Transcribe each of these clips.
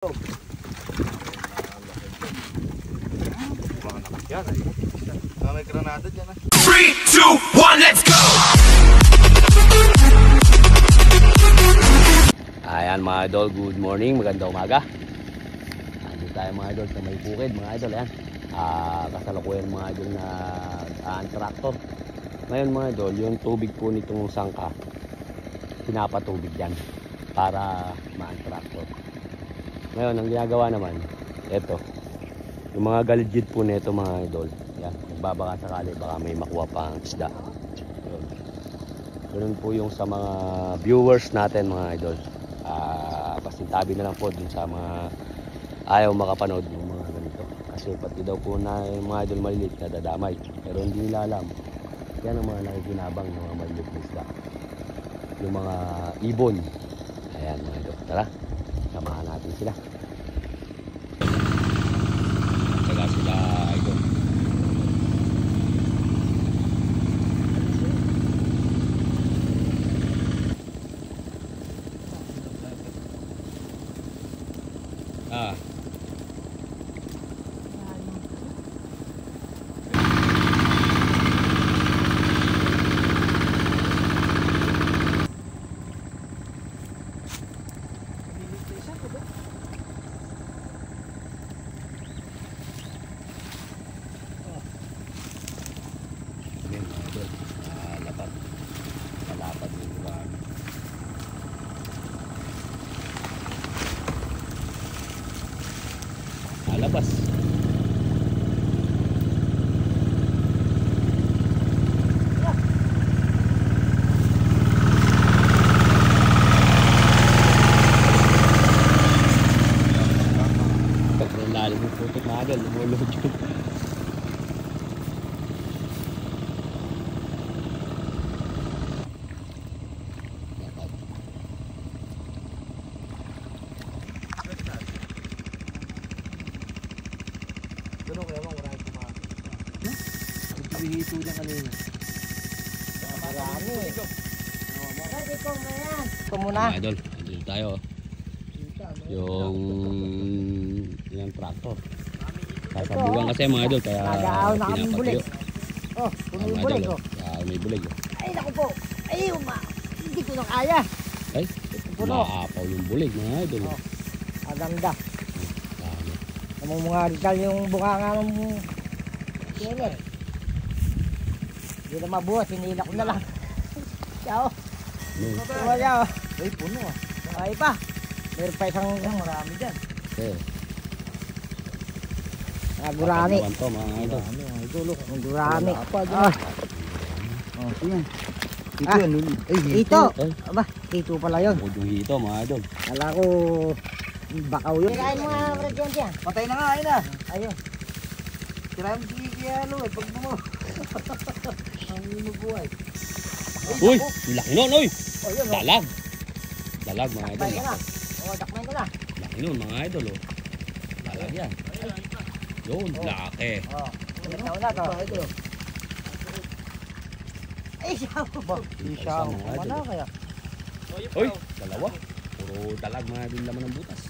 May granada dyan 3, 2, 1, let's go! Ayan mga idol, good morning, magandang umaga. Nandito tayo mga idol sa may bukid mga idol. Ayan, kasalukuyan mga idol na traktor. Ngayon mga idol, yung tubig po nitong sangka, pinapatubig yan para maan-traktor. Ngayon, ang ginagawa naman, eto, yung mga galigid po nito mga idol. Yan, nagbabaka sakali, baka may makuha pang isda. Yun. Ganun po yung sa mga viewers natin mga idol. Pasintabi na lang po dun sa mga ayaw makapanood ng mga ganito. Kasi pati daw po na yung mga idol maliliit na dadamay. Pero hindi nila alam. Yan ang mga nakikinabang ng mga maliliit na isda. Yung mga ibon. Ayan mga idol. Tara, samahan natin sila. Saka sila idol. Lapad yung buwan. Alabas. Pagkaroon lalim yung putok na agad, lumulog yun. Hito lang kanina. Marami. Pwede ko na yan. Ito muna. Mga idol, dito tayo. Yung traktor. Sasabugan kasi mga idol, kaya nag-aaw na kaming bulig. pinapatuyo. Oh, puno yung bulig ko. May bulig. Ay, naku po. Ay, hindi ko na kaya. Ay, Puno. maapaw yung bulig mga idol. Oh, aganda. Dami. Namang mga rizal yung bukanga ng killer. Hindi na mabuhat, hinila ko na lang. Ciao. Tuwa ciao. Ay, puno Ay pa. Meron pa isang marami dyan. Okay. Gurami. Naman to mga idol. Gurami. Oh, yan. Ah, Ay, Hito. Ay. Aba, hito pala yun. Huwag yung hito mga idol. Kala ko bakaw yun. Kirain mo nga rin dyan. patay na nga, ayun na. Ayun. Tirayan mo si Kiyalo pag bumo. Ang inubuhay. Uy, laki nun, uy. Ayun. Dalag. Dalag mga idol. Dakmay ka na. O, dakmay ka na. Laki nun mga idol. Oh. Dalag yan. Yun, laki. O, ilang taon na to. Ay, siya ba? Siya ang Wala kaya. Uy, dalawa. Puro dalag mga idol laman ng butas.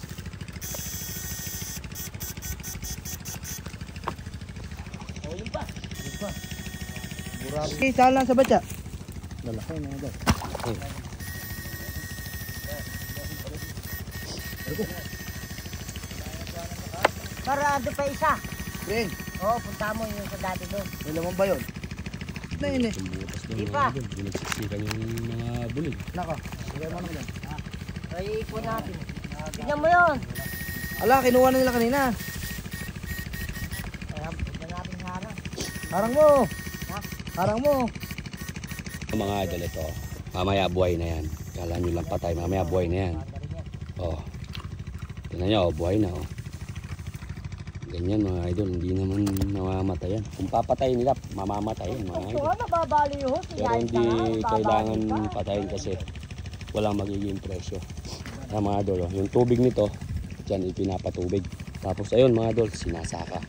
O, yun pa. Okay, saan lang sa batya? Lalaki na daw. Para doon pa isa. Friend, Oo, punta mo yung sa dati doon. may laman ba yun? Na yun eh. Yung butas doon Di mga pa. idol. Pinagsisikan yung mga bulig. Nako, sige mo naman yan. Ay, ipon natin. Tignan mo yun. Ala, kinuha na nila kanina. Tignan natin harang. Harang mo. Ha? Harang mo. Mga idol ito. Mamaya buhay na yan. Kala nyo lang patay. Mamaya buhay na yan. Oh. Tingnan nyo, oh, buhay na oh. Ganyan mga idol, hindi naman namamatay yan. Kung papatayin nila, mamamatay yan mga idol. Ito, nababali yun. Pero hindi kailangan patayin kasi walang magiging presyo. Kaya mga idol, oh, yung tubig nito, dyan ipinapatubig. Tapos ayun mga idol, sinasaka.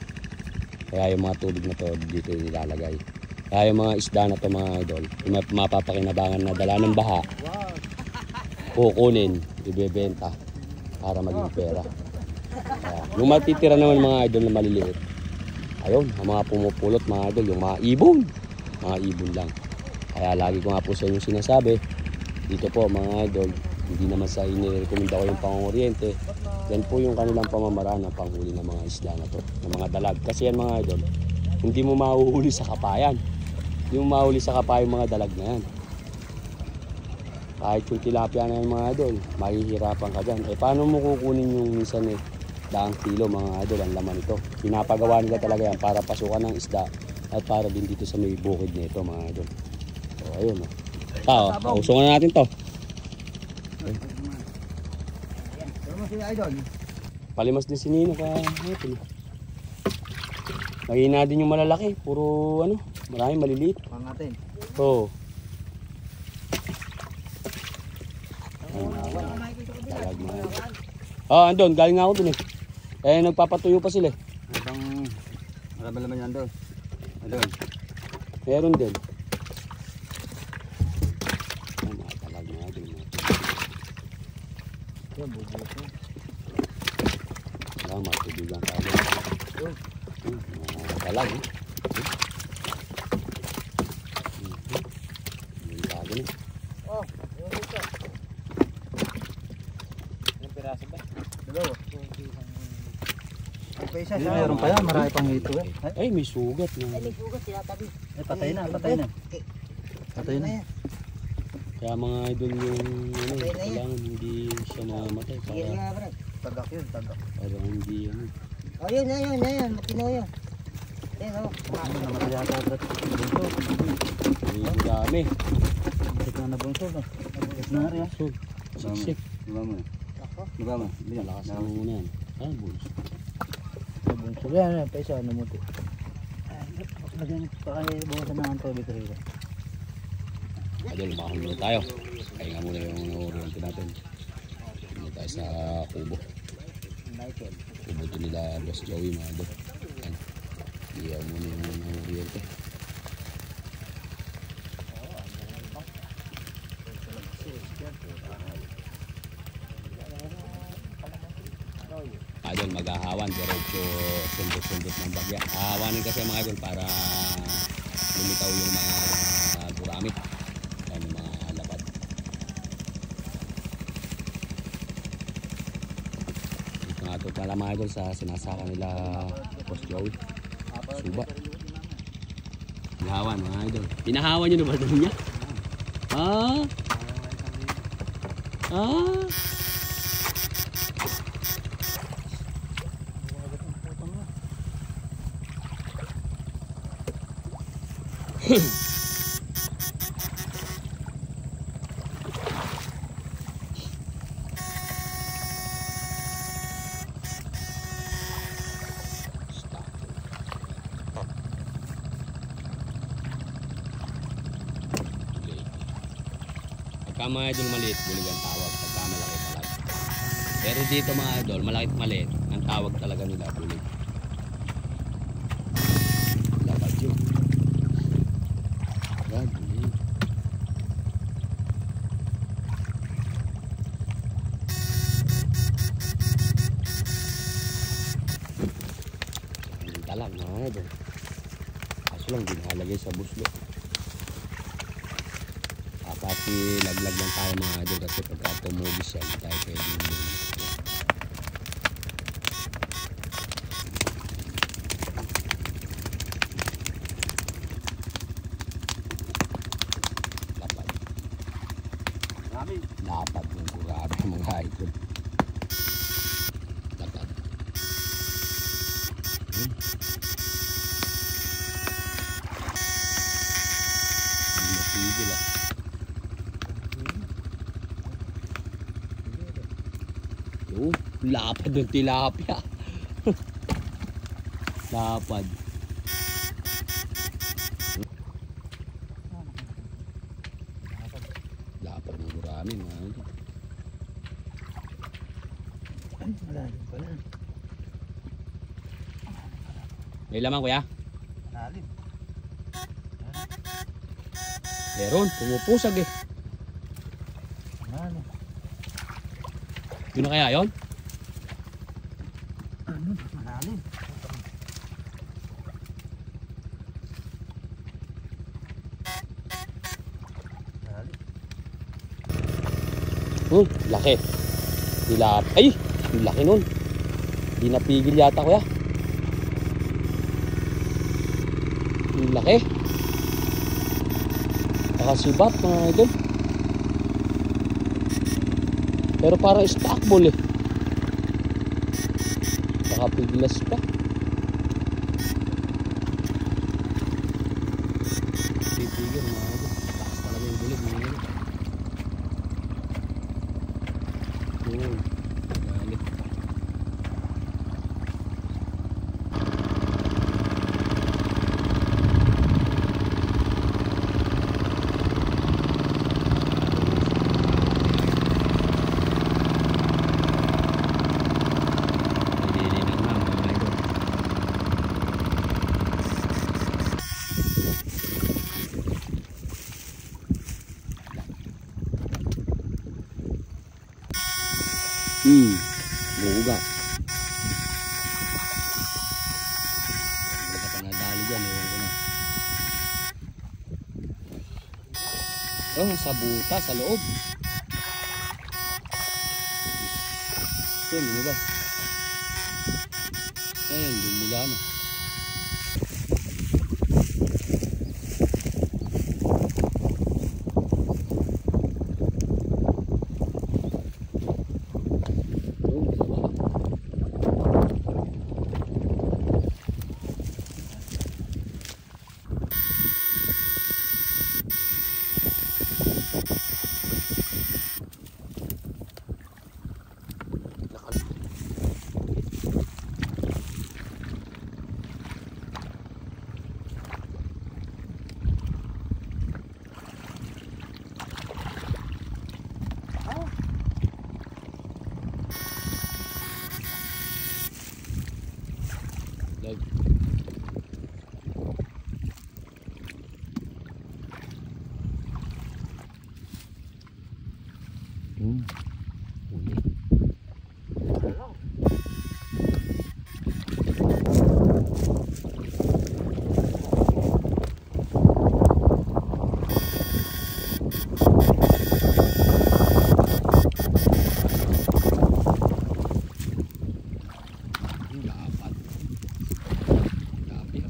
Kaya yung mga tubig na to dito nilalagay. Kaya yung mga isda na to mga idol, yung mapapakinabangan na dala ng baha, kukunin, ibebenta para maging pera. Yung matitira naman mga idol na maliliit, ayun, ang mga pumupulot mga idol, yung mga ibon. Mga ibon lang. Kaya lagi ko nga po sa inyo sinasabi, dito po mga idol, hindi naman sa inirekomenda ko yung pangunguriente. Yan po yung kanilang pamamaraan ng panghuli ng mga isda na to, ng mga dalag. Kasi yan mga idol, hindi mo mahuhuli sa kapayan. Yung mahuli sa kapayan mga dalag na yan. Kahit yung tilapia na yan mga idol, mahihirapan ka dyan. Eh paano mo kukunin yung minsan daang kilo mga idol ang laman ito? Pinapagawa nila talaga yan para pasukan ng isda at para din dito sa may bukid nito mga idol. So ayun o. Usungan na natin to. Palimas din si Nino kaya ito. Mahina din yung malalaki. Puro ano, maraming maliliit. Pang natin. Oo. Talag mga. Andun, galing nga ako dun eh. Eh, nagpapatuyo pa sila eh. Marami naman yan doon. Doon. Meron din. Mga talag nga din. Yan, bubuot mo. Wala, matubigan tayo. Mga talag eh. May tago eh. Oh, yun ito. Yung piraso ba? Dalawa. Meron pa yan, marami pang ito eh. Ay, may sugat na. Ay, may sugat sila tabi. Eh, patay na, patay na. Patay na. Kaya mga idol yung ano, kailangan hindi siya mamamatay. Sige nga, Brad. Tagak yun, tagak. Para hindi ano. Oh, yun. Matino yun. Ayun, oh. Ano naman yata, Brad? Bunso. May dami. Bakit na nabunso ba? Bakit na rin ah? Siksik. Diba mo? Diba mo? Malakas na muna yan. Ah, bulls. Nabunso. Yan, paisa, ano mo ito? Lagyan pa kayo, bukasan na ang tubig rito. Idol, makahuli tayo. Kaya nga muna yung oriente natin. Hindi tayo sa kubo. Kubo ito nila Boss Joey mga idol. Yan. Iyaw muna yung oriente. Idol, maghahawan. Diretso sundot-sundot ng bagya. Hahawanin kasi mga idol para lumitaw yung mga gurami. Yan yung mga lapad. Ito nga ito pala mga idol sa sinasaka nila Boss Joey. Suba. Pinahawan mga idol. Pinahawan nyo na ba doon niya? Ah? Ah? Pagka mga idol maliit, bulig ang tawag. Pagka malaki talag. Pero dito mga idol, malaki maliit, ang tawag talaga nila bulig. Dapat yun. Yan, bulig. Ang talag mga idol. Kaso lang, di nakalagay sa buslo. Pati laglag lang tayo mga idol kasi pagka tumubis yan tayo pwede yung lapad. Lapad ng grabe mga idol. Lapad. Hindi matigil ah. Lapad ng tilapia. Lapad. Lapad ng gurami mga idol. Malalim pala. May laman kuya? Malalim. Meron, pumupusag eh. Malalim. Yun na kaya yun? Malalim. Laki. Ay, laki nun. Di napigil yata kuya. Laki. Nakasibat mga idol. Pero parang stockball eh. Nakapiglas pa. Pipigil mga idol. Takas talaga yung bulig mga idol. Galit. Buga. Hindi pa nadali dyan, ewan ko na. Oh, sa buta, sa loob. Yun, lumabas. Ayun, lumula na. Huli. Dapat. Dapat.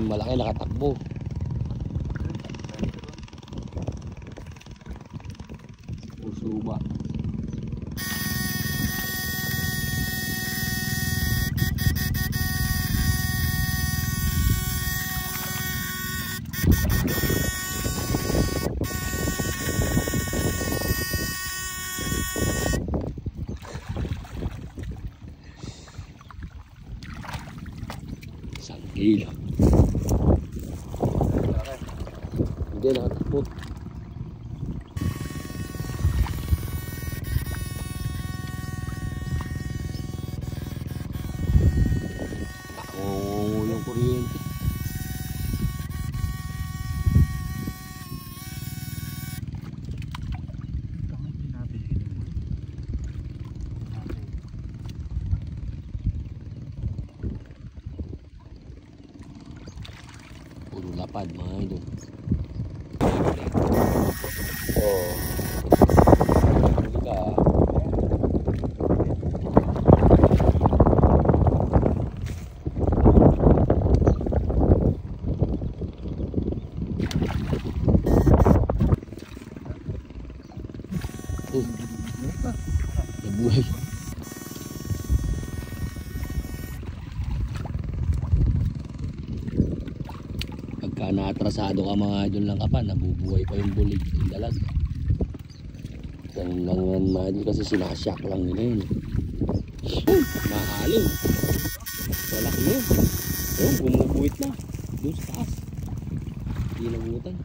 Malaki nakatakbo. Puso ba? Isang kilo. Hindi, nakatakbo. Takbo yung kuryente. Puro lapad mga idol. Oh. Huli ka. Nabuhay. Pagka naatrasado ka mga idol ng kapan, nabubuhay pa yung bulig, yung dalag. Ganun lang yan mga idol kasi sinasyak lang nila yun. Mahalin. Wala ko yun. Oh, bumubuhit na. Doon sa taas. Hindi nabutan.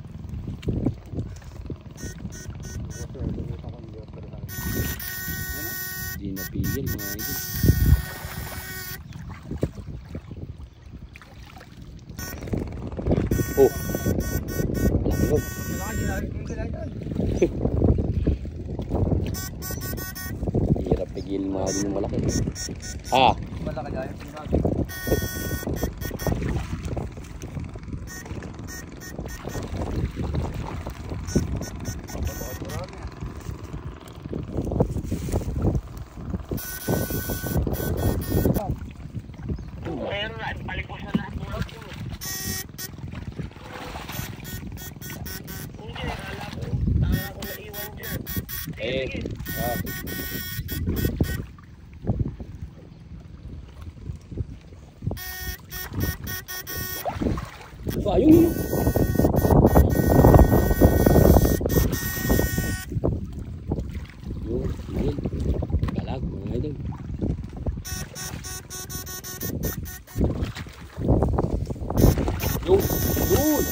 Hindi napigil mga idol. Oh, laki ko. Hirap pigil mga idol yung malaki. Ah, so ayun yun. Yun, yun. Galag mga idol. Yun, yun.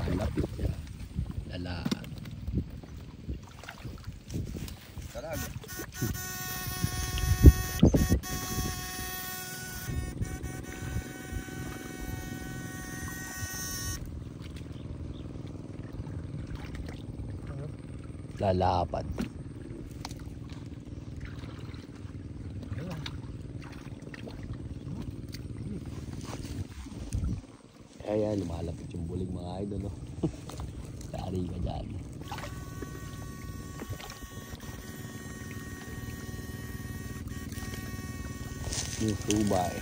Malapit siya. Lalaan. Lalapat. Kaya lumalapit yung bulig mga idol. Oh. Sari ka dyan. Yung subay.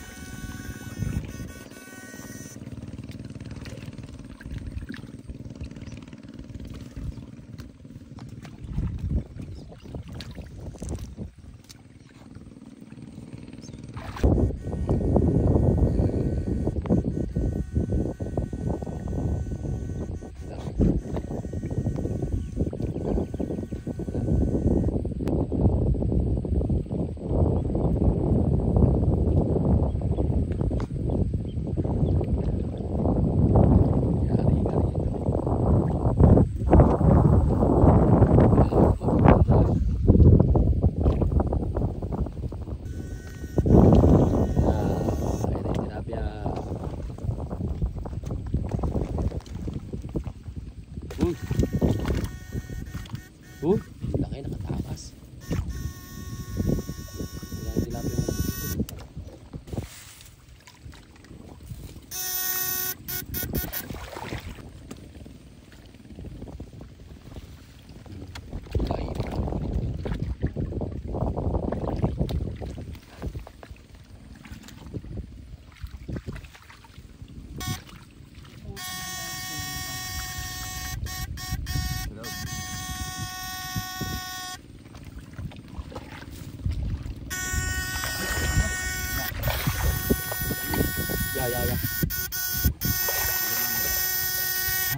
Laki nakatakas. Wala tilapia. Ya.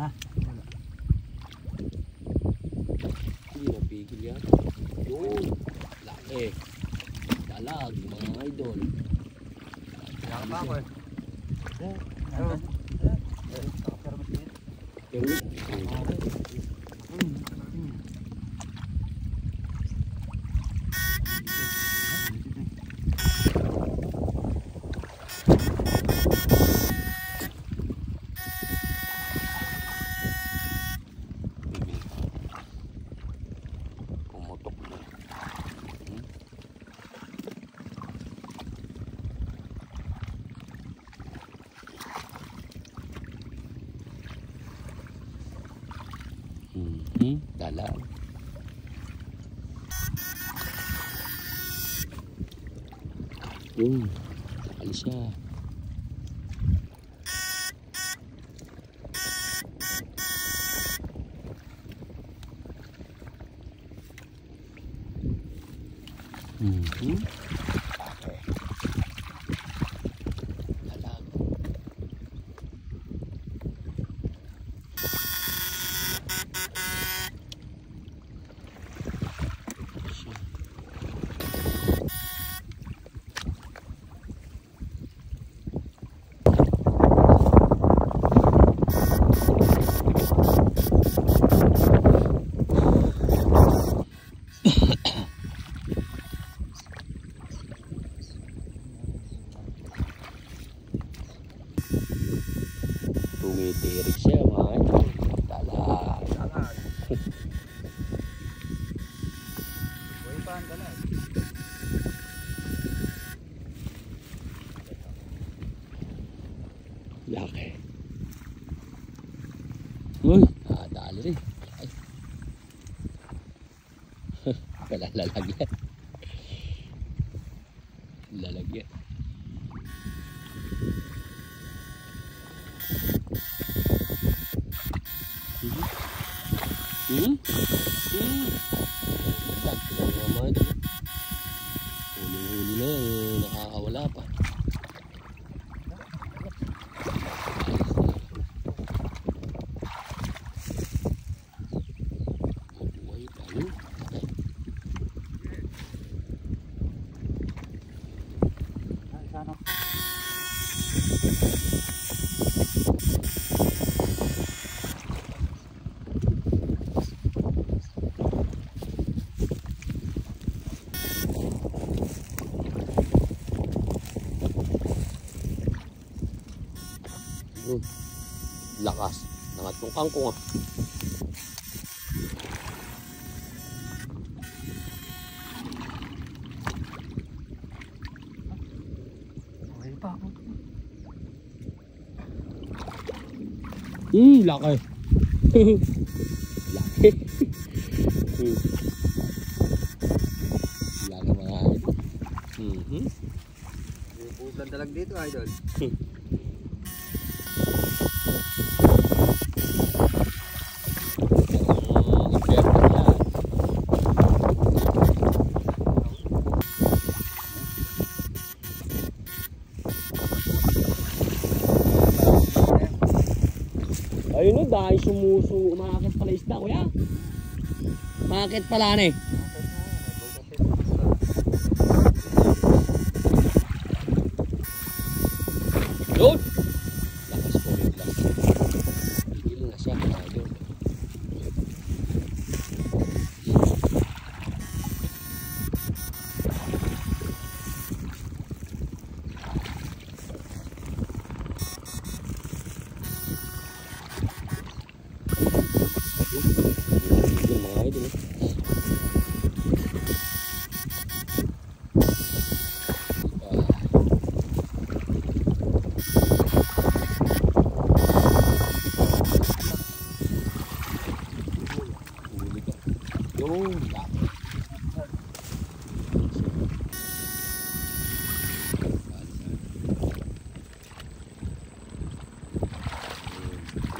Ha? Hindi mo pigil yan. Yun. Laki. Dalag, mga idol. Kaya pa ako eh. Yung Dala. Alis siya. Dala. Tumitirik siya mga idol. Dala. Buhay pa ang dala. Laki. Uy, dali rin. Ay. Wala lalagyan. Lalagyan. Uli na yan, nakakawala pa. Buhay pa yun. Sana. Lakas ng atong kangkong ah. Buhay pa ako. Laki. Laki. Laki mga idol. Pupulan talag dito, idol. Ayun o, dahil umakit pala isda, kuya. Umakit pala na eh. Yun! Lakas po yung glass. Higil na siya, mga idol. Mga idol eh. Yung laki.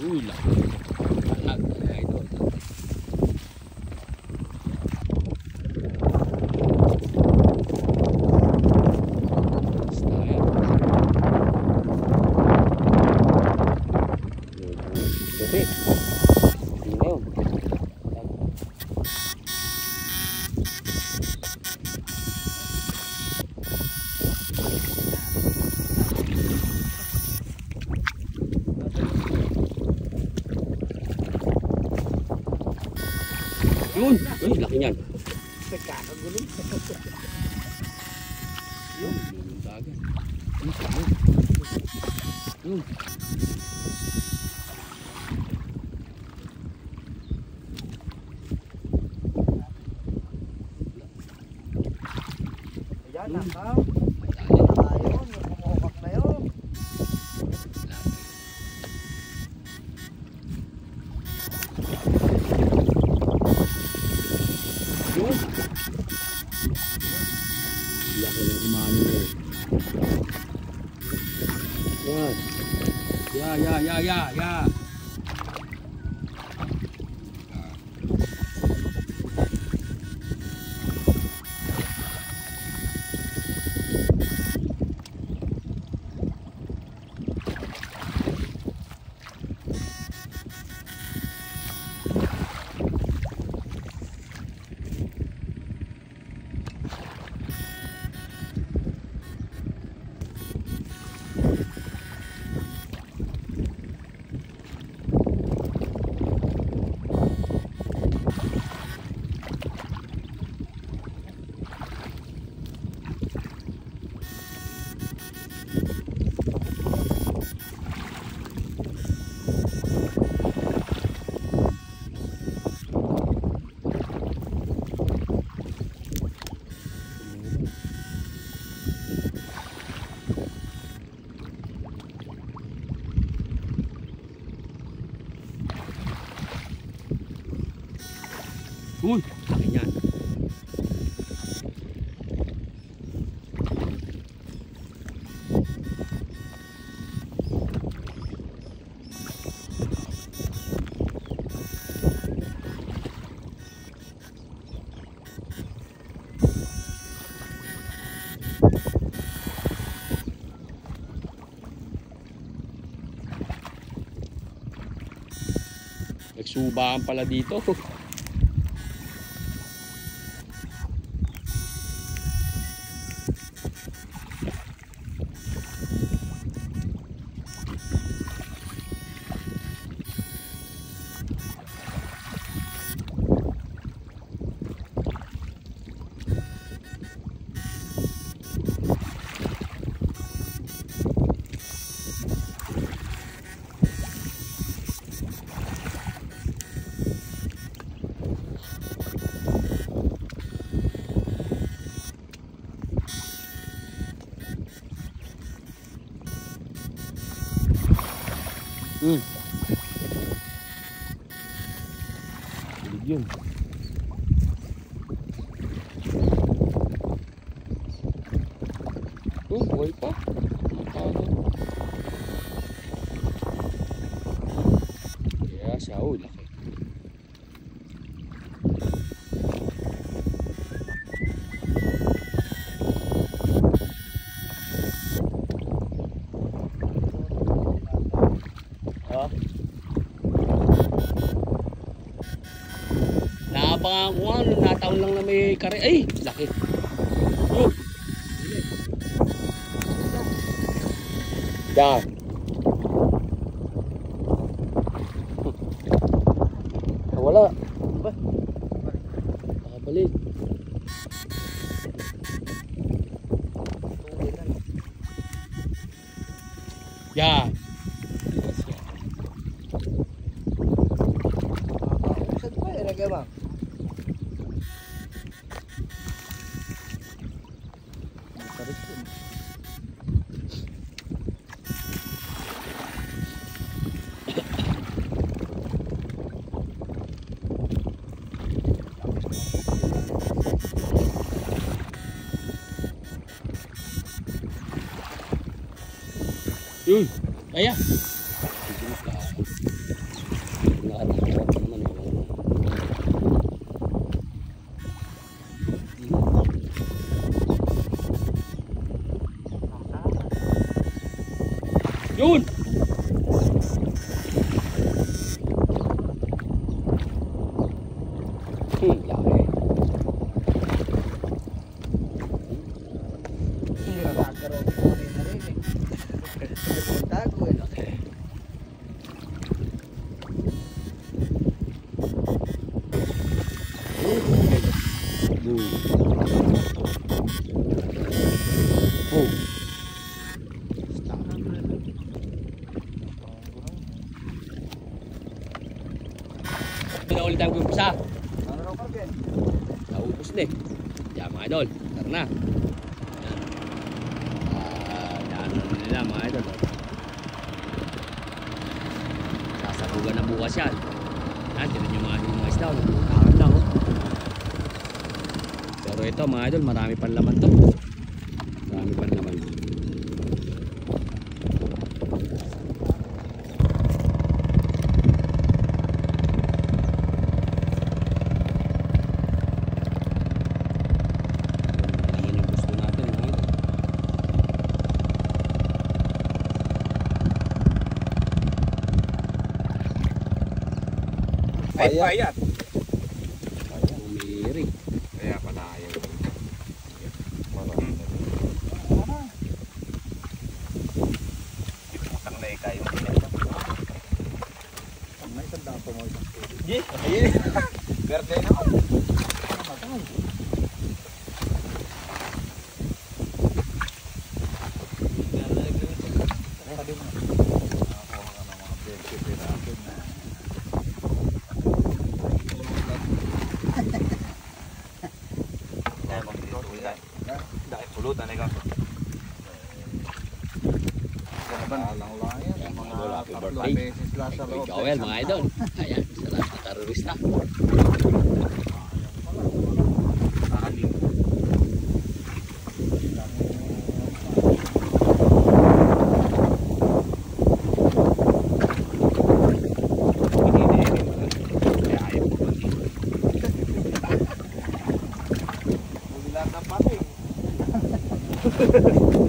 Uy, laki. Alag na idol. Okay. Hindi na yun. Yun! Uy, laki niyan. Nagkakagulong. Yun, yung dagat. Yun, sabi. Yun. Ayan, naka. Madali. Ayun, kumukak na yun. Laki. Yeah. Uy, ganyan. Nagsubaan pala dito. Bilig yun. Buhay pa. Kaya siya, laki. Naabangan ko nga, nataon lang na may kare. Ay, laki. Oh. Yan. Wala. Nakabalik. Yan. Saan pa ilagay ba? Yun. Kaya. Nakatawa pa naman. Yun. Laki. Hindi na kakaroon ko rin na rin eh. Tago eh. Oh. Pinaulit ang gumsa. Ano raw kargen? Naubos na eh. Yan mga idol. Tara na. Yan nila mga idol. Sasabugan na bukas yan. Yan, tinan yung mga isda. Nagputakan lang. Oh. Pero ito mga idol, marami pang laman to. Marami pang laman. payat. Umiri. Kaya pala ayaw. Ang naika yung Ang may isang daan po mo isang kilo. ayun. Verde na ako. Sabi mo. Nakakuha ka ng mga 20 piraso na. Kaya mag-dito. Dahil pulutan ikaw. Alang lang yan. Mga Idol, happy tatlong birthday. beses lang sa loob. Joel, mga idol. Ayan, sa lahat ng terorista.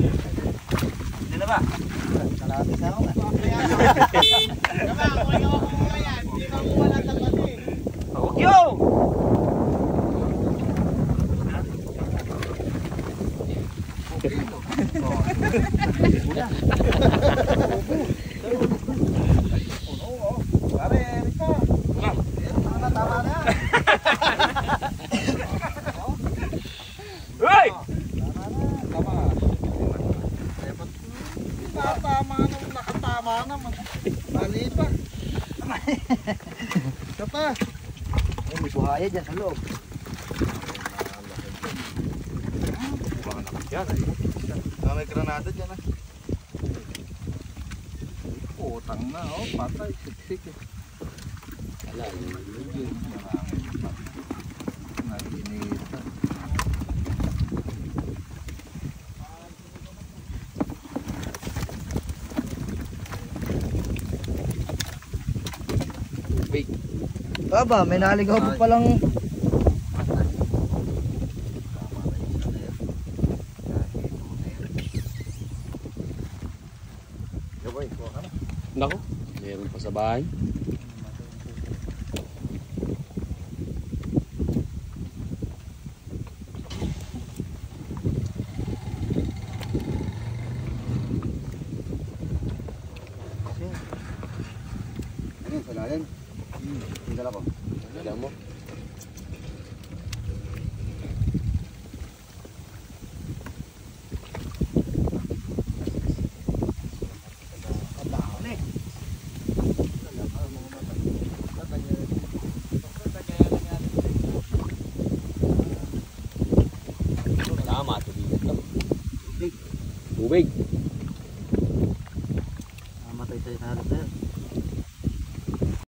Hindi na ba? Kalapit na ako na. Huwag yun! Hoy! Tama nung nakatama naman. Mali pa. Isa pa. Oh, may buhaya dyan sa loob. Yan. May granada dyan ah. Putang na oh, patay. Siksik eh. Wala, yun. Naginita. Tubig. Baba, may naligaw pa palang. Nako, meron pa sa bahay. Ano yung salayan? Tinggal ako. Alam mo? Tama, tubig ito. Tubig. Namatay tayo sa halap na yun.